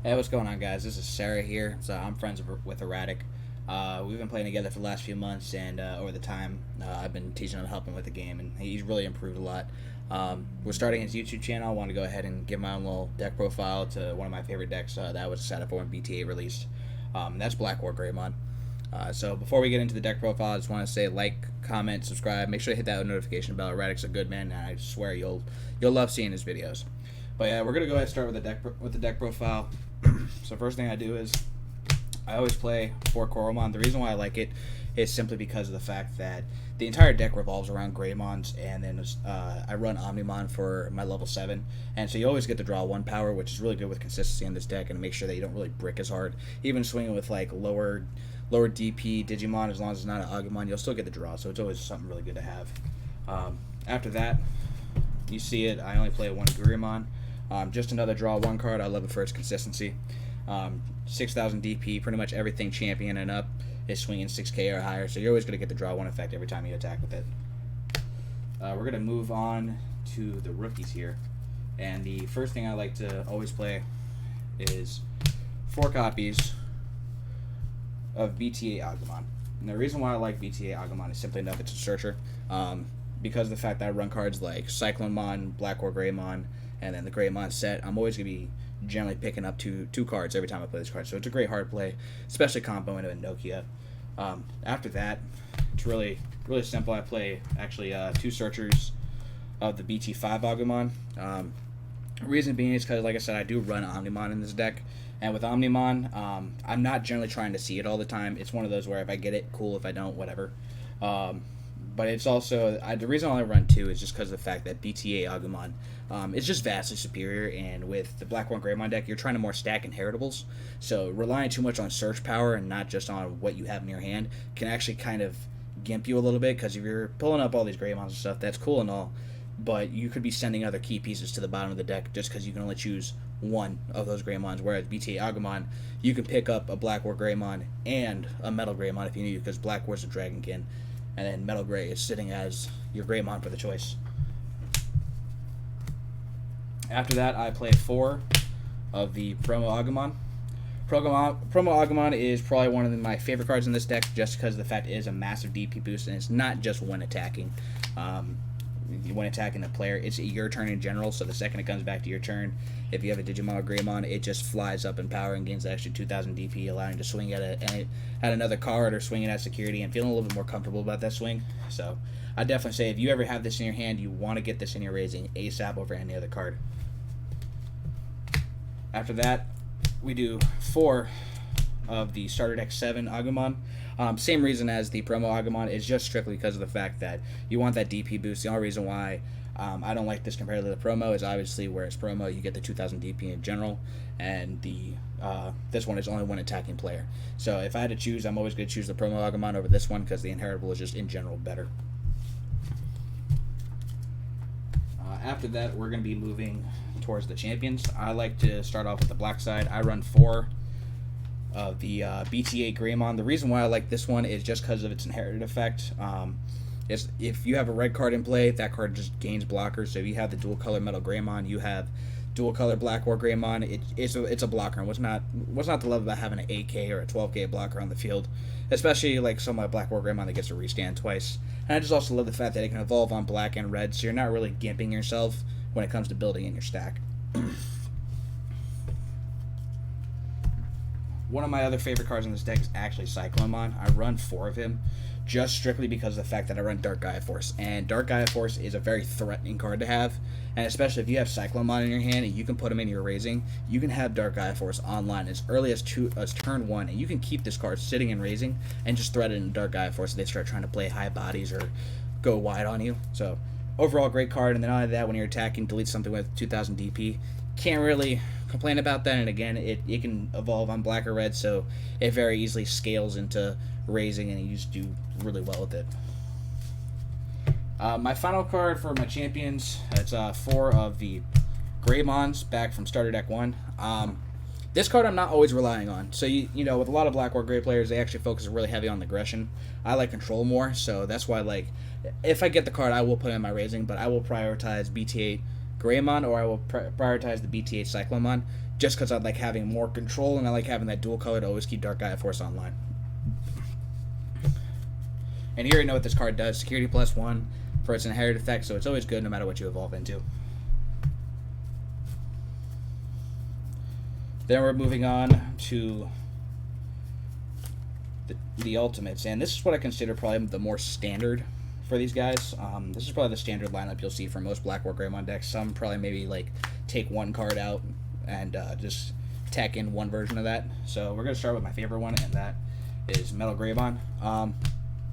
Hey, what's going on, guys? This is Sera here. So I'm friends with Erratic. We've been playing together for the last few months, and over the time, I've been teaching him, helping with the game, and he's really improved a lot. We're starting his YouTube channel. I want to go ahead and give my own little deck profile to one of my favorite decks that was set up for when BTA released. That's Black Wargreymon. So before we get into the deck profile, I just want to say like, comment, subscribe. Make sure to hit that notification bell. Erratic's a good man, and I swear you'll love seeing his videos. But yeah, we're gonna go ahead and start with the deck profile. So first thing I do is I always play 4 Coromon. The reason why I like it is simply because of the fact that the entire deck revolves around Greymons, and then I run Omnimon for my level 7, and so you always get to draw 1 power, which is really good with consistency in this deck, and make sure that you don't really brick as hard. Even swinging with like lower DP Digimon, as long as it's not an Agumon, you'll still get the draw, so it's always something really good to have. After that, you see it, I only play 1 Gurumon. Just another draw 1 card. I love it for its consistency. 6,000 DP, pretty much everything champion and up is swinging 6k or higher, so you're always going to get the draw 1 effect every time you attack with it. We're going to move on to the rookies here, and the first thing I like to always play is 4 copies of BTA Agumon. And the reason why I like BTA Agumon is simply enough, it's a searcher. Because of the fact that I run cards like Cyclonemon, Black Wargreymon, and then the Greymon set, I'm always going to be generally picking up two cards every time I play this card. So it's a great hard play, especially comboing it with Nokia. After that, it's really simple. I play actually 2 searchers of the BT5 Agumon. Reason being is because, like I said, I do run Omnimon in this deck. And with Omnimon, I'm not generally trying to see it all the time. It's one of those where if I get it, cool. If I don't, whatever. But it's also, the reason I only run 2 is just because of the fact that BTA Agumon is just vastly superior, and with the Black Wargreymon deck, you're trying to more stack inheritables, so relying too much on search power and not just on what you have in your hand can actually kind of gimp you a little bit, because if you're pulling up all these Greymons and stuff, that's cool and all, but you could be sending other key pieces to the bottom of the deck just because you can only choose 1 of those Greymons, whereas BTA Agumon, you can pick up a Black Wargreymon and a Metal Greymon if you need to, because Black War's a Dragonkin, and then Metal Gray is sitting as your Greymon for the choice. After that, I play 4 of the Promo Agumon. Promo Agumon is probably one of my favorite cards in this deck, just because of the fact it is a massive DP boost, and it's not just when attacking. When attacking the player, it's your turn in general, so the second it comes back to your turn, if you have a Digimon or Greymon, it just flies up in power and gains the extra 2,000 DP, allowing you to swing at another card or swing it at security and feeling a little bit more comfortable about that swing. So I definitely say if you ever have this in your hand, you want to get this in your raising ASAP over any other card. After that, we do 4 of the starter deck 7 Agumon. Same reason as the Promo Agumon, is just strictly because of the fact that you want that DP boost. The only reason why I don't like this compared to the Promo is obviously where it's Promo, you get the 2,000 DP in general, and this one is only one attacking player. So if I had to choose, I'm always going to choose the Promo Agumon over this one because the inheritable is just in general better. After that, we're going to be moving towards the champions. I like to start off with the black side. I run 4 of the BTA Greymon. The reason why I like this one is just because of its inherited effect. If you have a red card in play, that card just gains blockers. So if you have the dual color Metal Greymon, you have dual color Black Wargreymon, it's a blocker. And what's not to love about having an 8k or a 12k blocker on the field, especially like some of my Black Wargreymon that gets to restand twice. And I just also love the fact that it can evolve on black and red, so you're not really gimping yourself when it comes to building in your stack. One of my other favorite cards in this deck is actually Cyclonemon. I run 4 of him, just strictly because of the fact that I run Dark Gaia Force. And Dark Gaia Force is a very threatening card to have, and especially if you have Cyclonemon in your hand and you can put him in your raising, you can have Dark Gaia Force online as early as turn 1, and you can keep this card sitting in raising and just thread it in Dark Gaia Force if they start trying to play high bodies or go wide on you. So overall, great card. And then not only that, when you're attacking, delete something with 2,000 DP. Can't really complain about that, and again, it can evolve on black or red, so it very easily scales into raising, and you just do really well with it. My final card for my champions, it's 4 of the Greymons back from starter deck 1. This card I'm not always relying on. So, you know, with a lot of Black Wargrey players, they actually focus really heavy on aggression. I like control more, so that's why, like, if I get the card, I will put it in my raising, but I will prioritize BT8 Greymon, or I will prioritize the BT8 Cyclomon, just because I like having more control and I like having that dual color to always keep Dark Gaia Force online. And here you know what this card does. Security +1 for its inherited effect, so it's always good no matter what you evolve into. Then we're moving on to the ultimates, and this is what I consider probably the more standard for these guys. This is probably the standard lineup you'll see for most Black Wargreymon decks. Some probably maybe like take one card out and just tack in one version of that. So we're going to start with my favorite one, and that is Metal Greymon.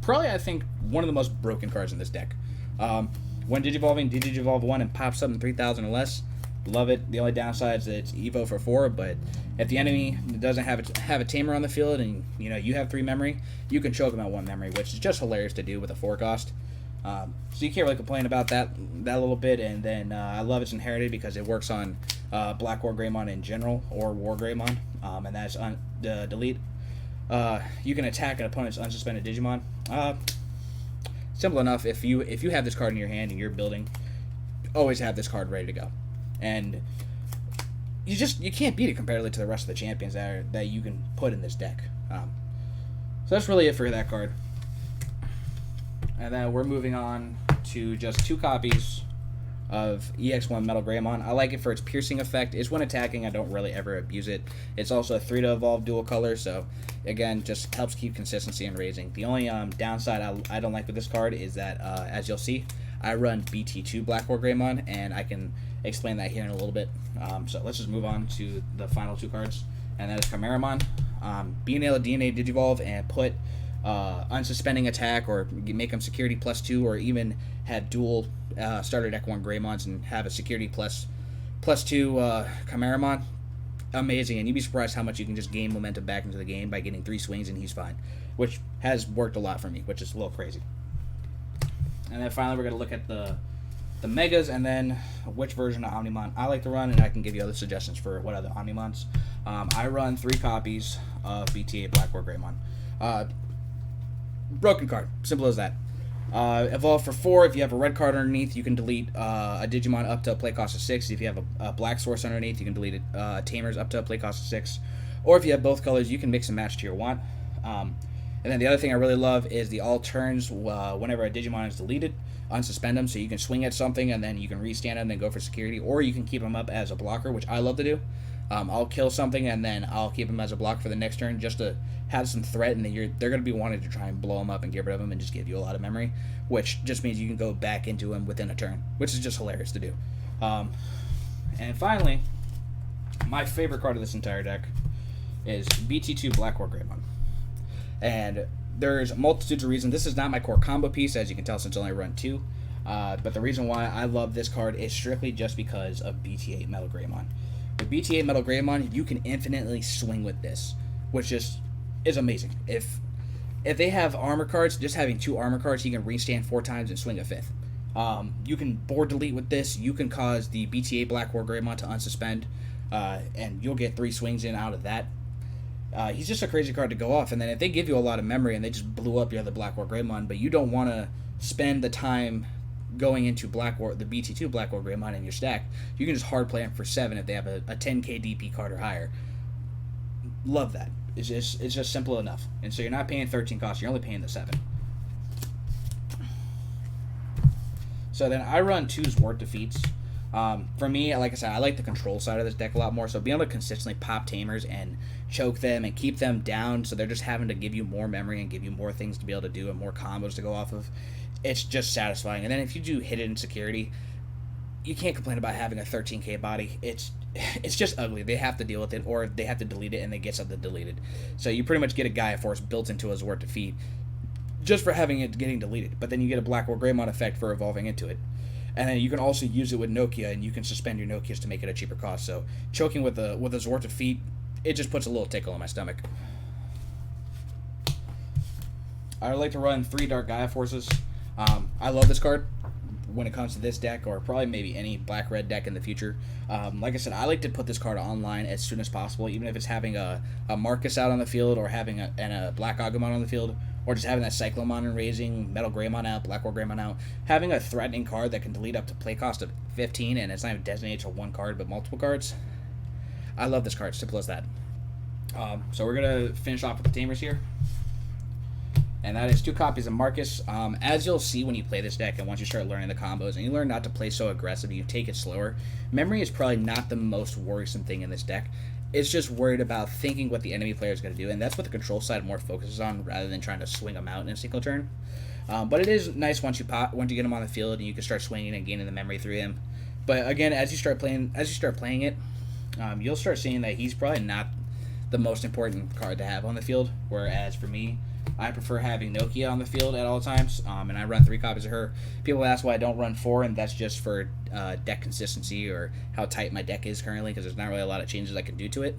Probably, I think, one of the most broken cards in this deck. When Digivolve 1 and pops up in 3,000 or less. Love it. The only downside is that it's Evo for 4, but if the enemy doesn't have a tamer on the field and you have 3 memory, you can choke them at 1 memory, which is just hilarious to do with a 4 cost. So you can't really complain about that little bit. And then I love its inherited because it works on Black Wargreymon in general, or Wargreymon, and that's delete. You can attack an opponent's unsuspended Digimon. Simple enough. If you have this card in your hand and you're building, always have this card ready to go. And you can't beat it comparatively to the rest of the champions that you can put in this deck. So that's really it for that card. And then we're moving on to just 2 copies of EX1 Metal Greymon. I like it for its piercing effect. It's when attacking, I don't really ever abuse it. It's also a 3 to evolve dual color, so again, just helps keep consistency and raising. The only downside I don't like with this card is that, as you'll see, I run BT2 Black Wargreymon, and I can explain that here in a little bit. So let's just move on to the final 2 cards, and that is Chimeramon. Being able to DNA Digivolve and put unsuspending attack, or make them security +2, or even have dual starter deck 1 Greymons and have a security +2 Chimeramon. Amazing, and you'd be surprised how much you can just gain momentum back into the game by getting 3 swings and he's fine, which has worked a lot for me, which is a little crazy. And then finally we're going to look at the Megas, and then which version of Omnimon I like to run, and I can give you other suggestions for what other Omnimons. I run 3 copies of BT8 Black Wargreymon. Broken card, simple as that. Evolve for 4. If you have a red card underneath, you can delete a Digimon up to a play cost of 6. If you have a black source underneath, you can delete it, Tamers up to a play cost of 6. Or if you have both colors, you can mix and match to your want. And then the other thing I really love is the all turns. Whenever a Digimon is deleted, unsuspend them, so you can swing at something and then you can restand them and then go for security, or you can keep them up as a blocker, which I love to do. I'll kill something and then I'll keep them as a block for the next turn, just to have some threat, and then they're going to be wanting to try and blow them up and get rid of them and just give you a lot of memory, which just means you can go back into them within a turn, which is just hilarious to do. And finally, my favorite card of this entire deck is BT2 Black Wargreymon. And there's multitudes of reasons. This is not my core combo piece, as you can tell, since I only run 2. But the reason why I love this card is strictly just because of BT8 Metal Greymon. With BT8 Metal Greymon, you can infinitely swing with this, which is amazing. If they have armor cards, just having 2 armor cards, you can restand 4 times and swing a 5th. You can board delete with this. You can cause the BT8 Black Wargreymon to unsuspend, and you'll get 3 swings in out of that. He's just a crazy card to go off, and then if they give you a lot of memory and they just blew up your other Black Wargreymon, but you don't want to spend the time going into the BT2 Black Wargreymon in your stack, you can just hard play him for 7 if they have a 10k DP card or higher. Love that. It's just simple enough, and so you're not paying 13 costs, you're only paying the 7. So then I run 2 Zwart defeats. For me, like I said, I like the control side of this deck a lot more, so being able to consistently pop Tamers and choke them and keep them down so they're just having to give you more memory and give you more things to be able to do and more combos to go off of, it's just satisfying. And then if you do hit it in security, you can't complain about having a 13k body. It's just ugly. They have to deal with it, or they have to delete it and they get something deleted. So you pretty much get a Gaia Force built into a Zwart defeat just for having it getting deleted, but then you get a Black Wargreymon effect for evolving into it. And then you can also use it with Nokia, and you can suspend your Nokias to make it a cheaper cost. So choking with a Zwart defeat, it just puts a little tickle in my stomach. I like to run 3 Dark Gaia Forces. I love this card when it comes to this deck, or probably maybe any black-red deck in the future. Like I said, I like to put this card online as soon as possible, even if it's having a Marcus out on the field, or having a Black Agumon on the field, or just having that Cyclomon and raising Metal Greymon out, Black Wargreymon out, having a threatening card that can delete up to play cost of 15, and it's not even designated to one card but multiple cards. I love this card, simple as that. So we're gonna finish off with the Tamers here, and that is 2 copies of Marcus. As you'll see when you play this deck, and once you start learning the combos, and you learn not to play so aggressive, you take it slower. Memory is probably not the most worrisome thing in this deck. It's just worried about thinking what the enemy player is going to do, and that's what the control side more focuses on, rather than trying to swing them out in a single turn. But it is nice once you get him on the field, and you can start swinging and gaining the memory through him. But again, as you start playing it, you'll start seeing that he's probably not the most important card to have on the field. Whereas for me, I prefer having Nokia on the field at all times, and I run 3 copies of her. People ask why I don't run 4, and that's just for deck consistency or how tight my deck is currently, because there's not really a lot of changes I can do to it.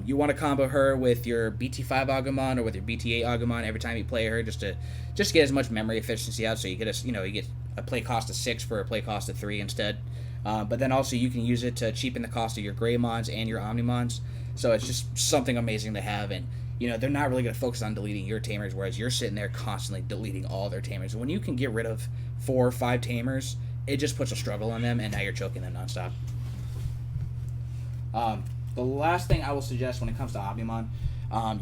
You want to combo her with your BT5 Agumon or with your BT8 Agumon every time you play her, just to get as much memory efficiency out, so you get a play cost of 6 for a play cost of 3 instead. But then also you can use it to cheapen the cost of your Greymons and your Omnimons. So it's just something amazing to have, and they're not really going to focus on deleting your Tamers, whereas you're sitting there constantly deleting all their Tamers. When you can get rid of 4 or 5 Tamers, it just puts a struggle on them, and now you're choking them nonstop. The last thing I will suggest when it comes to Omnimon,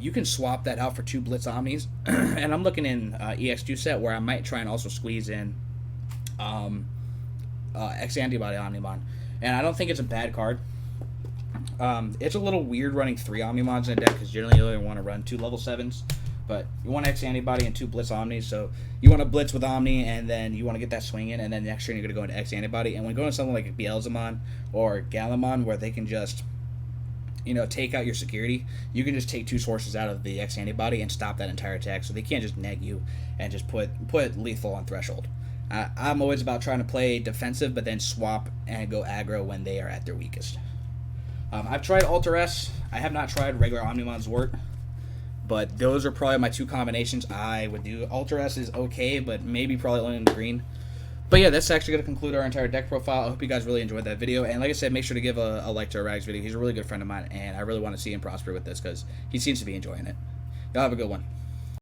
you can swap that out for 2 Blitz Omnis, and I'm looking in EX2 set where I might try and also squeeze in X Antibody Omnimon, and I don't think it's a bad card. It's a little weird running 3 Omnimons in a deck, because generally you only want to run 2 level 7s, but you want X Antibody and 2 Blitz Omnis, so you want to Blitz with Omni, and then you want to get that swing in, and then next turn you're going to go into X Antibody, and when going to something like Beelzemon or Galamon, where they can just take out your security, you can just take 2 sources out of the X Antibody and stop that entire attack, so they can't just neg you and just put lethal on Threshold. I'm always about trying to play defensive, but then swap and go aggro when they are at their weakest. I've tried Alter S. I have not tried regular Omnimon Zwart, but those are probably my 2 combinations I would do. Alter S is okay, but maybe probably only in the green. But yeah, that's actually going to conclude our entire deck profile. I hope you guys really enjoyed that video. And like I said, make sure to give a like to Rags video. He's a really good friend of mine, and I really want to see him prosper with this because he seems to be enjoying it. Y'all have a good one.